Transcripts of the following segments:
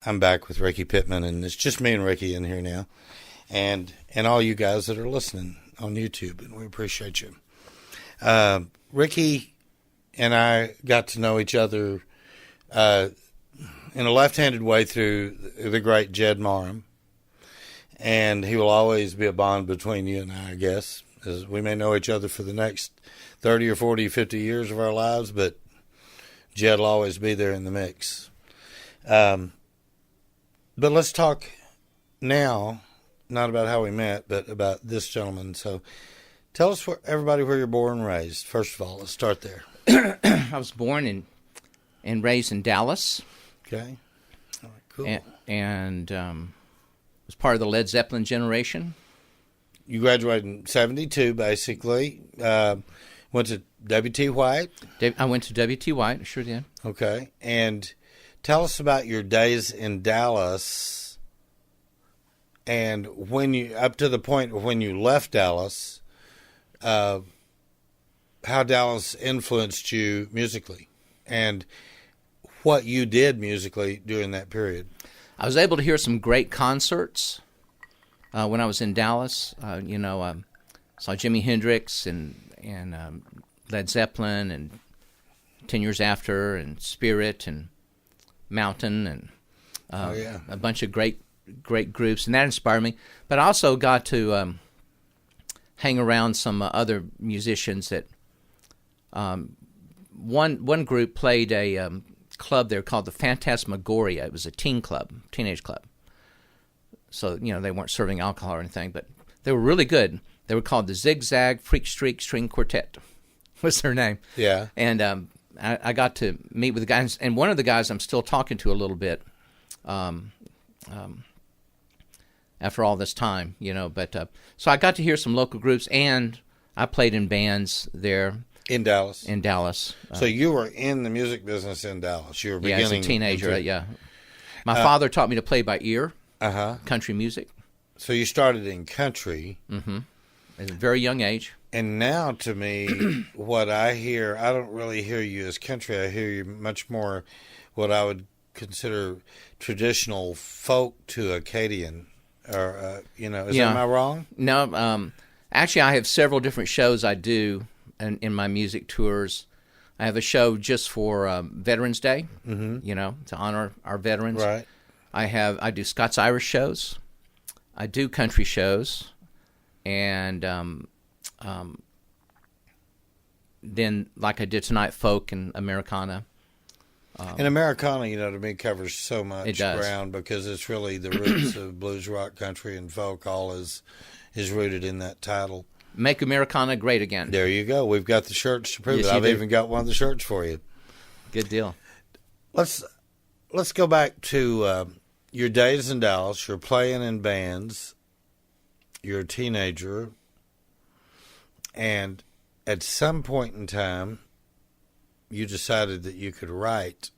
I'm back with Rickey Pittman, and it's just me and Rickey in here now, and all you guys that are listening on YouTube, and we appreciate you. Rickey and I got to know each other in a left-handed way through the great Jed Marham, and he will always be a bond between you and I guess, as we may know each other for the next 30 or 40, 50 years of our lives, but Jed will always be there in the mix. But let's talk now, not about how we met, but about this gentleman. So tell us, everybody, where you're born and raised. First of all, let's start there. I was born and raised in Dallas. Okay. All right, cool. And was part of the Led Zeppelin generation. You graduated in 72, basically. Went to W.T. White? I went to W.T. White, I sure did. Okay. And tell us about your days in Dallas and when you, up to the point of when you left Dallas, how Dallas influenced you musically and what you did musically during that period. I was able to hear some great concerts when I was in Dallas. Saw Jimi Hendrix and Led Zeppelin and 10 Years After and Spirit and Mountain and a bunch of great groups, and that inspired me. But I also got to hang around some other musicians that one group played a club there called the Phantasmagoria. It was a teenage club. So, they weren't serving alcohol or anything, but they were really good. They were called the Zigzag Freak Streak String Quartet was their name. Yeah. And I got to meet with the guys, and one of the guys I'm still talking to a little bit after all this time, But so I got to hear some local groups, and I played in bands there. In Dallas? In Dallas. So you were in the music business in Dallas. You were beginning. Yeah, as a teenager, yeah. My father taught me to play by ear, country music. So you started in country. Mm-hmm. At a very young age. And now, to me, what I hear, I don't really hear you as country. I hear you much more what I would consider traditional folk to Acadian. Or, am I wrong? No. Actually, I have several different shows I do in my music tours. I have a show just for Veterans Day, to honor our veterans. Right. I do Scots-Irish shows. I do country shows. And then, like I did tonight, folk and Americana. And Americana, to me, covers so much ground because it's really the roots of blues, rock, country, and folk. All is rooted in that title. Make Americana great again. There you go. We've got the shirts to prove it. I've even got one of the shirts for you. Good deal. Let's go back to your days in Dallas. You're playing in bands. You're a teenager, and at some point in time, you decided that you could write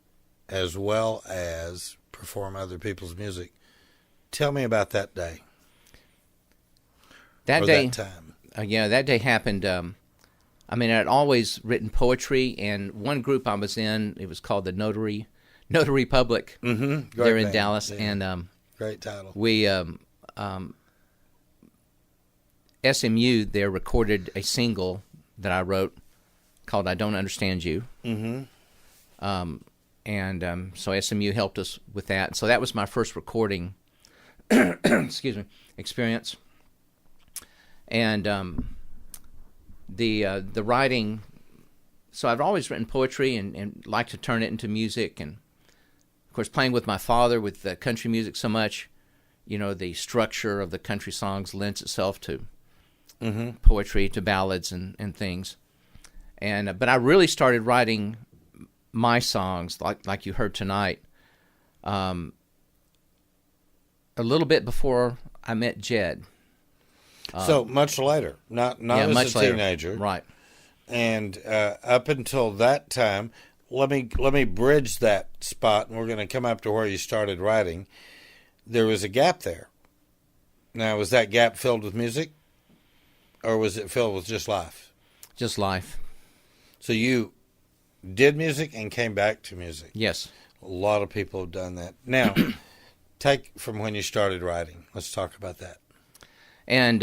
as well as perform other people's music. Tell me about that day. That time. That day happened. I'd always written poetry, and one group I was in, it was called the Notary Public there in Dallas, and great title. We SMU there recorded a single that I wrote called "I Don't Understand You," so SMU helped us with that. So that was my first recording, experience. And the writing. So I've always written poetry and liked to turn it into music, and of course playing with my father with the country music so much, the structure of the country songs lends itself to poetry, to ballads and things. And but I really started writing my songs like you heard tonight a little bit before I met Jed. So much later, not as much a teenager, later. Right? And up until that time, let me bridge that spot, and we're going to come up to where you started writing. There was a gap there. Now, was that gap filled with music, or was it filled with just life? Just life. So you did music and came back to music. Yes. A lot of people have done that. Now, take from when you started writing. Let's talk about that. And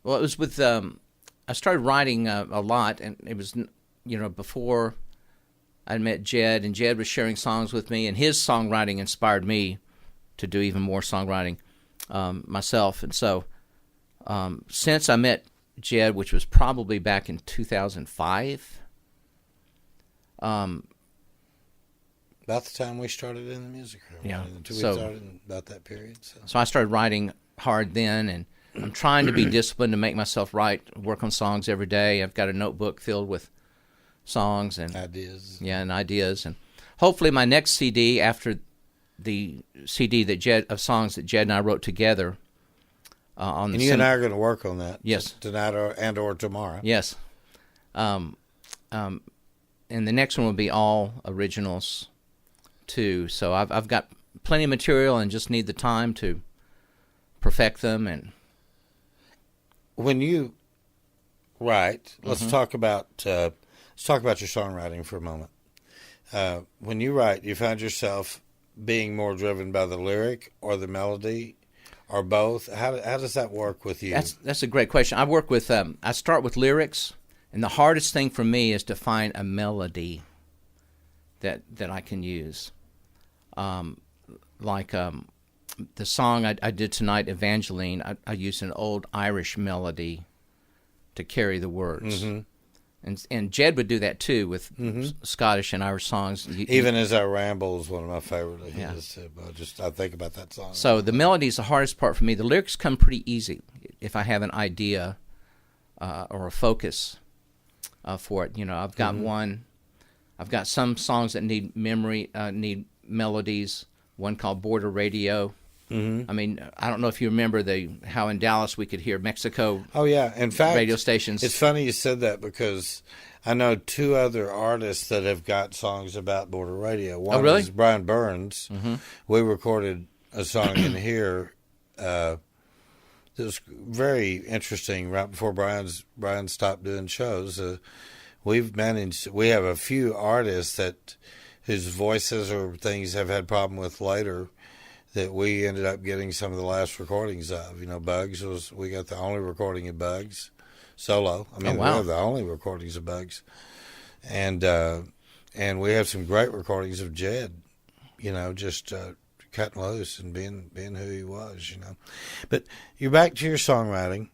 well, it was with I started writing a lot, and it was before I met Jed, and Jed was sharing songs with me, and his songwriting inspired me to do even more songwriting myself. And so since I met Jed, which was probably back in 2005. About the time we started in the music room. Yeah. Until we started in about that period. So I started writing hard then, and I'm trying to be disciplined to make myself work on songs every day. I've got a notebook filled with songs and ideas. Yeah, and ideas. And hopefully my next CD, after the CD of songs that Jed and I wrote together on and you and I are going to work on that. Yes. Tonight or tomorrow. Yes. And the next one will be all originals too. So I've got plenty of material and just need the time to perfect them. And when you write, let's talk about your songwriting for a moment. When you write, you find yourself being more driven by the lyric or the melody, or both. How does that work with you? That's a great question. I work with I start with lyrics, and the hardest thing for me is to find a melody that I can use. Like the song I did tonight, Evangeline, I used an old Irish melody to carry the words. Mm-hmm. And Jed would do that too with Scottish and Irish songs. Even As I Ramble is one of my favorite of his. I think about that song. So the melody is the hardest part for me. The lyrics come pretty easy if I have an idea or a focus for it. I've got one. I've got some songs that need need melodies. One called Border Radio. Mm-hmm. I mean, I don't know if you remember how in Dallas we could hear Mexico. Oh yeah, in fact, radio stations. It's funny you said that because I know two other artists that have got songs about border radio. One really? is Brian Burns. Mm-hmm. We recorded a song in here that was very interesting. Right before Brian stopped doing shows, we have a few artists whose voices or things have had problem with later, that we ended up getting some of the last recordings of. Bugs we got the only recording of Bugs solo. I mean, we have the only recordings of Bugs, and we have some great recordings of Jed. Just cutting loose and being who he was. But you're back to your songwriting,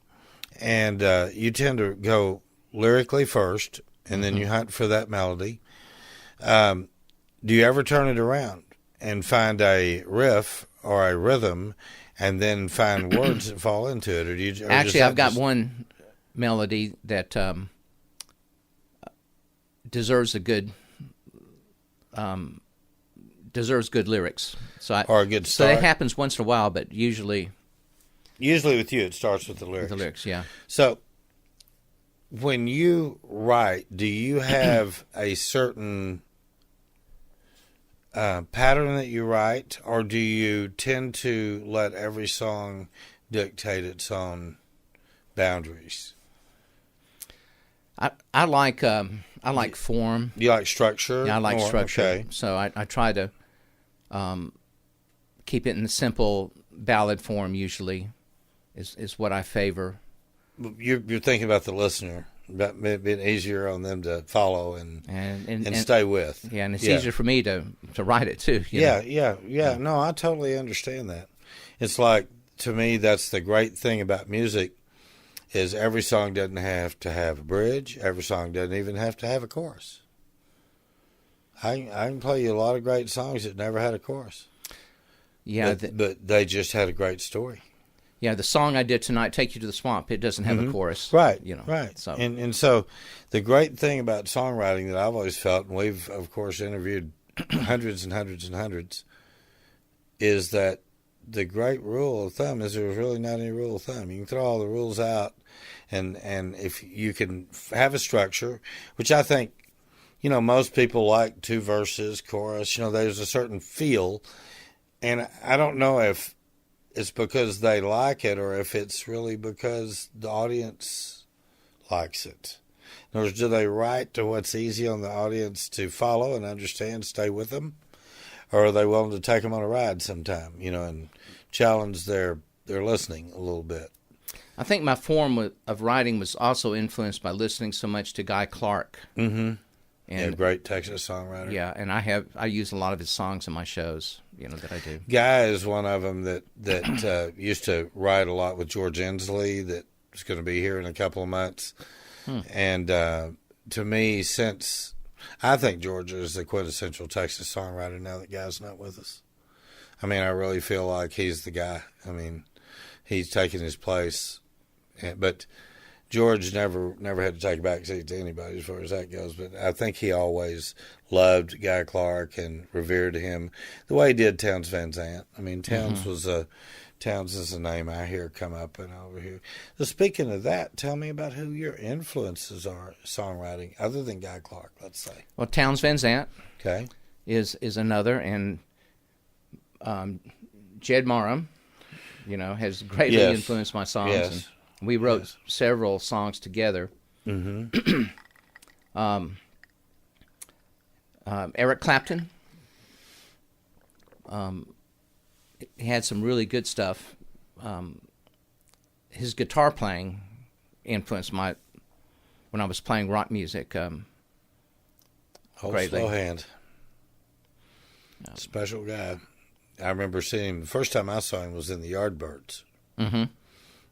and you tend to go lyrically first, and then you hunt for that melody. Do you ever turn it around and find a riff or a rhythm, and then find words that fall into it? Or do you? Actually, I've got one melody that deserves good lyrics. Or a good start. So that happens once in a while, but usually with you, it starts with the lyrics. With the lyrics, yeah. So when you write, do you have a certain pattern that you write, or do you tend to let every song dictate its own boundaries? I like form. You like structure? Yeah, I like structure. Okay. So I try to keep it in the simple ballad form. Usually, is what I favor. You're thinking about the listener. That may be easier on them to follow and stay with. Yeah, and it's easier for me to write it too. Yeah. No, I totally understand that. It's like, to me, that's the great thing about music, is every song doesn't have to have a bridge. Every song doesn't even have to have a chorus. I can play you a lot of great songs that never had a chorus. Yeah, but they just had a great story. Yeah, the song I did tonight, "Take You to the Swamp," it doesn't have a chorus. Right, right. So. And so the great thing about songwriting that I've always felt, and we've, of course, interviewed hundreds and hundreds and hundreds, is that the great rule of thumb is there's really not any rule of thumb. You can throw all the rules out, and if you can have a structure, which I think, most people like 2 verses, chorus, there's a certain feel, and I don't know if it's because they like it or if it's really because the audience likes it. In other words, do they write to what's easy on the audience to follow and understand, stay with them? Or are they willing to take them on a ride sometime, and challenge their listening a little bit? I think my form of writing was also influenced by listening so much to Guy Clark. Mm-hmm. And great Texas songwriter. Yeah, and I use a lot of his songs in my shows, that I do. Guy is one of them that used to write a lot with George Inslee that is going to be here in a couple of months. And to me, since I think George is the quintessential Texas songwriter now that Guy's not with us. I mean, I really feel like he's the guy. I mean, he's taken his place. But George never had to take a back seat to anybody as far as that goes. But I think he always loved Guy Clark and revered him the way he did Townes Van Zandt. I mean, Townes Townes is a name I hear come up and over here. So speaking of that, tell me about who your influences are songwriting, other than Guy Clark, let's say. Well, Townes Van Zandt Okay. is another, and Jed Marham, has greatly influenced my songs. Yes. And we wrote several songs together. Mm-hmm. Eric Clapton. He had some really good stuff. His guitar playing influenced when I was playing rock music. Old greatly. slow hand. Special guy. I remember seeing him, the first time I saw him was in the Yardbirds. Mm-hmm.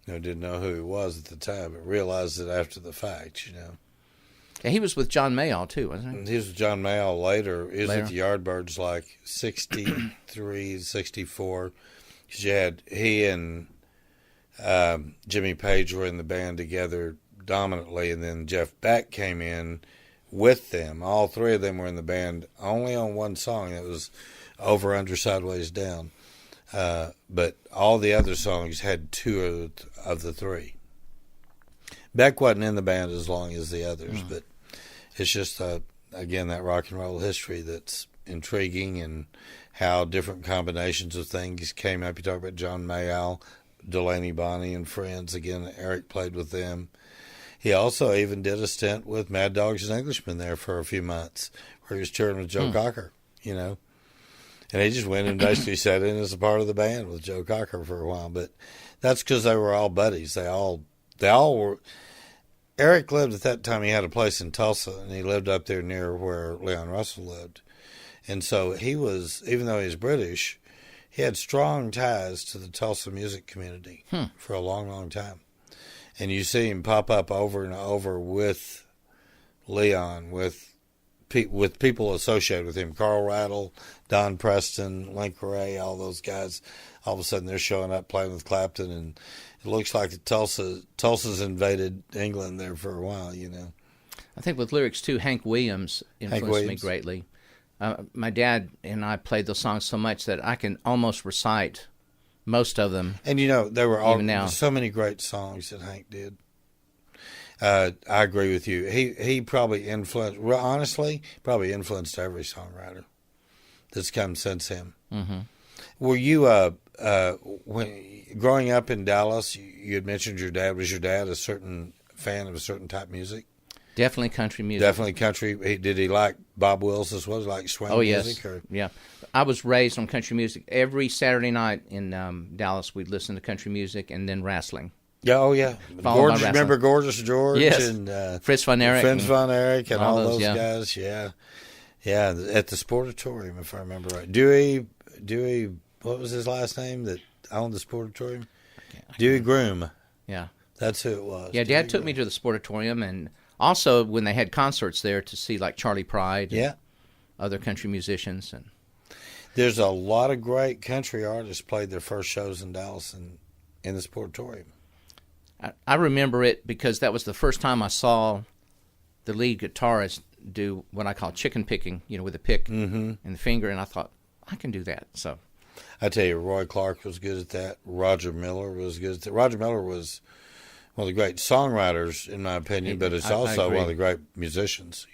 Didn't know who he was at the time, but realized it after the fact, Yeah, he was with John Mayall, too, wasn't he? He was with John Mayall later. He was at the Yardbirds like 63, 64. Because he and Jimmy Page were in the band together dominantly, and then Jeff Beck came in with them. All three of them were in the band only on one song. That was Over, Under, Sideways, Down. But all the other songs had two of the three. Beck wasn't in the band as long as the others, but it's just, again, that rock and roll history that's intriguing, and how different combinations of things came up. You talk about John Mayall, Delaney Bonney and Friends. Again, Eric played with them. He also even did a stint with Mad Dogs and Englishmen there for a few months, where he was touring with Joe Cocker, And he just went and basically sat in as a part of the band with Joe Cocker for a while. But that's because they were all buddies. They all were. Eric lived at that time. He had a place in Tulsa, and he lived up there near where Leon Russell lived. And so he was, even though he was British, he had strong ties to the Tulsa music community for a long, long time. And you see him pop up over and over with Leon, with people associated with him. Carl Rattle, Don Preston, Link Ray, all those guys. All of a sudden they're showing up playing with Clapton, and it looks like Tulsa's invaded England there for a while, I think with lyrics, too, Hank Williams influenced me greatly. My dad and I played those songs so much that I can almost recite most of them. And there were so many great songs that Hank did. I agree with you. He probably influenced, probably influenced every songwriter that's come since him. Mm-hmm. Were you, when growing up in Dallas, you had mentioned your dad a certain fan of a certain type of music? Definitely country music. Definitely country. Did he like Bob Wills as well? Like swing music? Yes. Yeah. I was raised on country music. Every Saturday night in Dallas, we'd listen to country music and then wrestling. Yeah, oh yeah. Remember Gorgeous George? Yes. And Fritz Von Erich. And all those guys, yeah. Yeah, at the Sportatorium, if I remember right. Dewey, what was his last name that owned the Sportatorium? Dewey Groom. Yeah. That's who it was. Yeah, Dad took me to the Sportatorium, and also when they had concerts there to see like Charlie Pride and other country musicians. And there's a lot of great country artists played their first shows in Dallas in the Sportatorium. I remember it because that was the first time I saw the lead guitarist do what I call chicken picking, with a pick and the finger, and I thought, I can do that. So I tell you, Roy Clark was good at that. Roger Miller was good at that. Roger Miller was one of the great songwriters, in my opinion, but it's also one of the great musicians,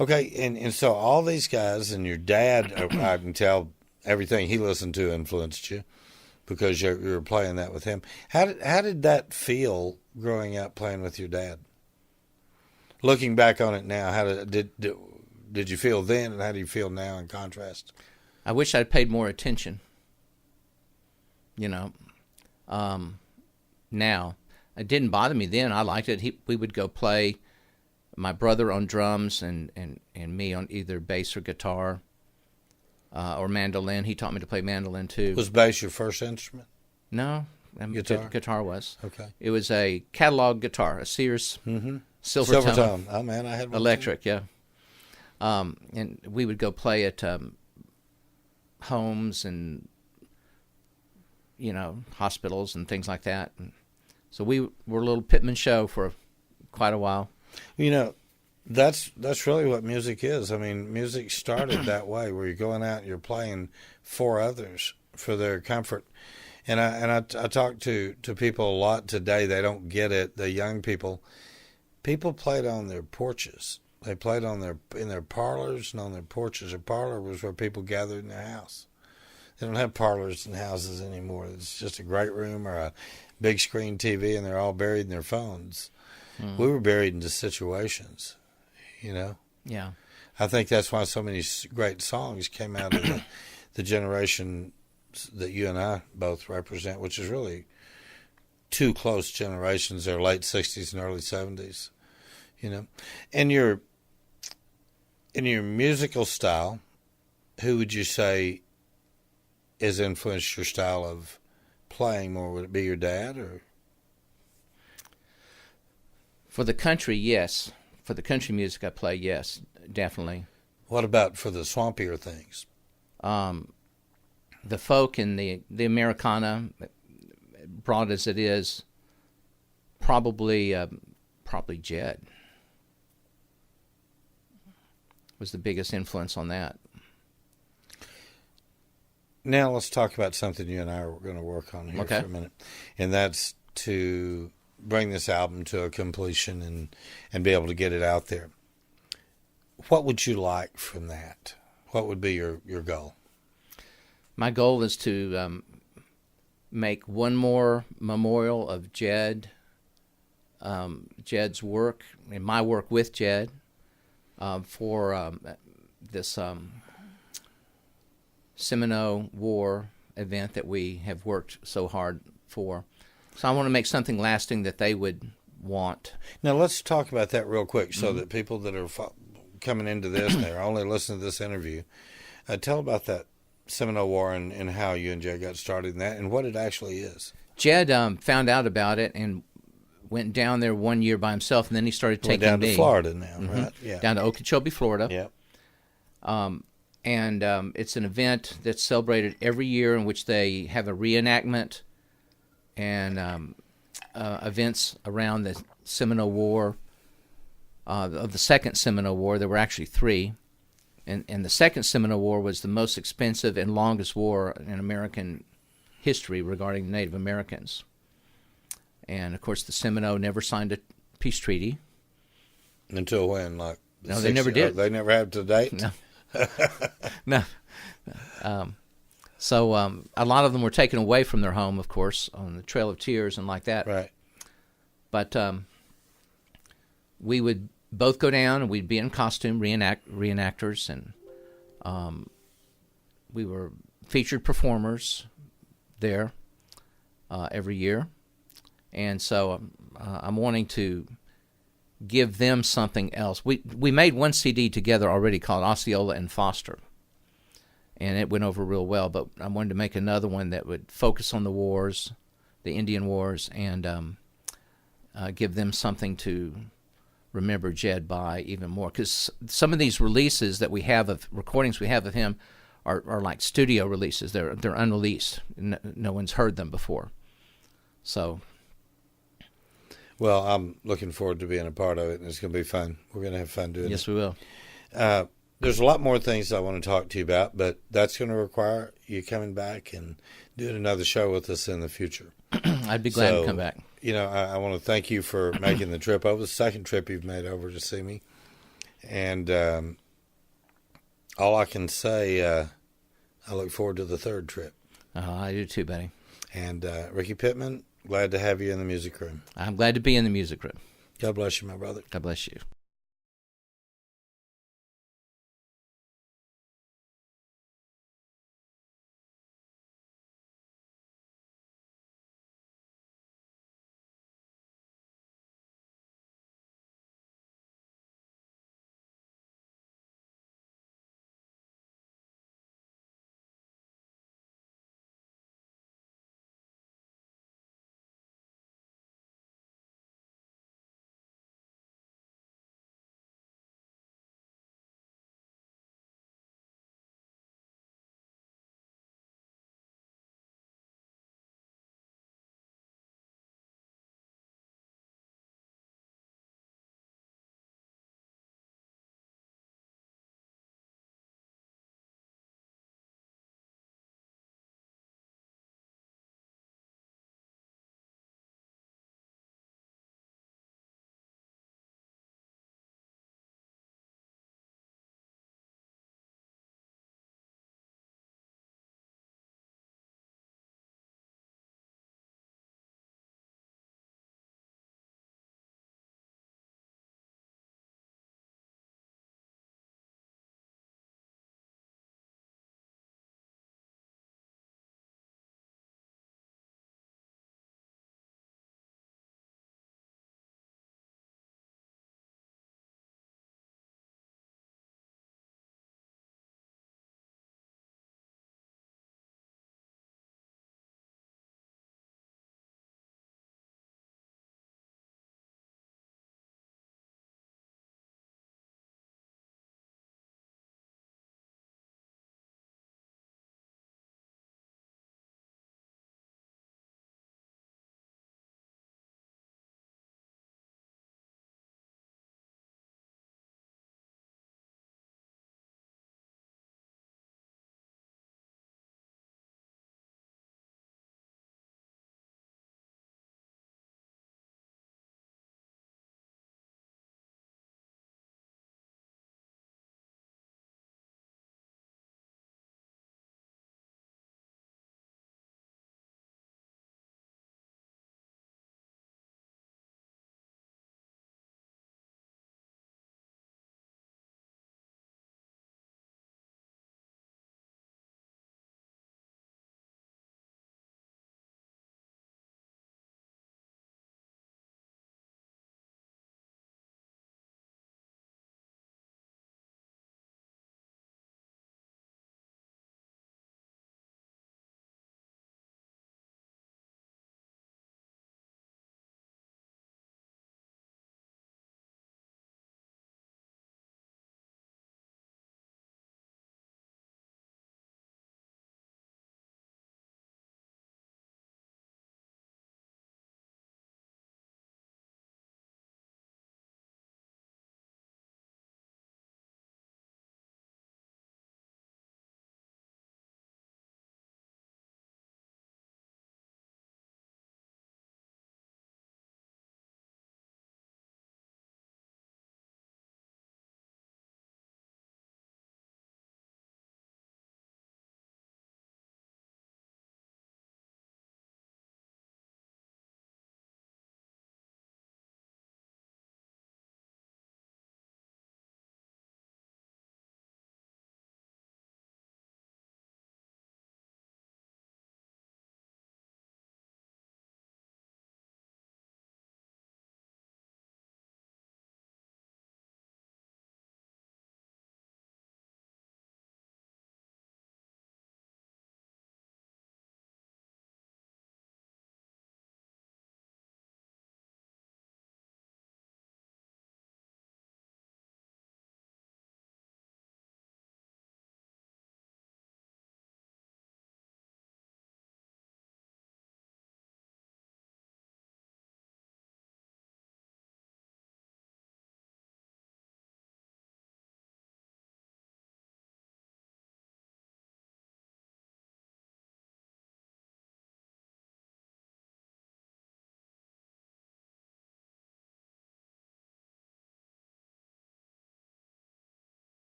Okay, and so all these guys, and your dad, I can tell everything he listened to influenced you because you were playing that with him. How did that feel growing up playing with your dad? Looking back on it now, how did you feel then, and how do you feel now in contrast? I wish I'd paid more attention. Now it didn't bother me then. I liked it. We would go play. My brother on drums and me on either bass or guitar or mandolin. He taught me to play mandolin too. Was bass your first instrument? No, Guitar. Guitar was. Okay. It was a catalog guitar, a Sears silver tone. Oh man, I had one electric, yeah. And we would go play at homes and hospitals and things like that. And so we were a little Pittman show for quite a while. That's really what music is. I mean, music started that way, where you're going out and you're playing for others, for their comfort. And I talk to people a lot today. They don't get it. The young people played on their porches. They played in their parlors and on their porches. A parlor was where people gathered in their house. They don't have parlors in houses anymore. It's just a great room or a big screen TV, and they're all buried in their phones. We were buried into situations, Yeah. I think that's why so many great songs came out of the generation that you and I both represent, which is really two close generations. They're late 60s and early 70s, And in your musical style, who would you say has influenced your style of playing more? Would it be your dad or? For the country, yes. For the country music I play, yes, definitely. What about for the swampier things? The folk and the Americana, broad as it is, probably Jed was the biggest influence on that. Now let's talk about something you and I are going to work on here for a minute, and that's to bring this album to a completion and be able to get it out there. What would you like from that? What would be your goal? My goal is to make one more memorial of Jed's work and my work with Jed for this Seminole War event that we have worked so hard for. So I want to make something lasting that they would want. Now let's talk about that real quick, so that people that are coming into this and they're only listening to this interview, tell about that Seminole War and how you and Jed got started in that and what it actually is. Jed found out about it and went down there one year by himself, and then he started taking down me to Florida now, right? Yeah, down to Okeechobee, Florida. Yeah. And it's an event that's celebrated every year in which they have a reenactment and events around the Seminole War, of the Second Seminole War. There were actually three. And the Second Seminole War was the most expensive and longest war in American history regarding Native Americans. And, of course, the Seminole never signed a peace treaty. Until when? No, they never did. They never have to date? No. No. So a lot of them were taken away from their home, of course, on the Trail of Tears and like that. Right. But we would both go down, and we'd be in costume, reenactors, and we were featured performers there every year. And so I'm wanting to give them something else. We made one CD together already called Osceola and Foster, and it went over real well, but I wanted to make another one that would focus on the wars, the Indian Wars, and give them something to remember Jed by even more. Because some of these releases that we have of recordings we have of him are like studio releases. They're unreleased. No one's heard them before. So... Well, I'm looking forward to being a part of it, and it's going to be fun. We're going to have fun doing it. Yes, we will. There's a lot more things I want to talk to you about, but that's going to require you coming back and doing another show with us in the future. I'd be glad to come back. I want to thank you for making the trip over, the second trip you've made over to see me. And all I can say, I look forward to the third trip. I do too, buddy. And Rickey Pittman, glad to have you in the music room. I'm glad to be in the music room. God bless you, my brother. God bless you.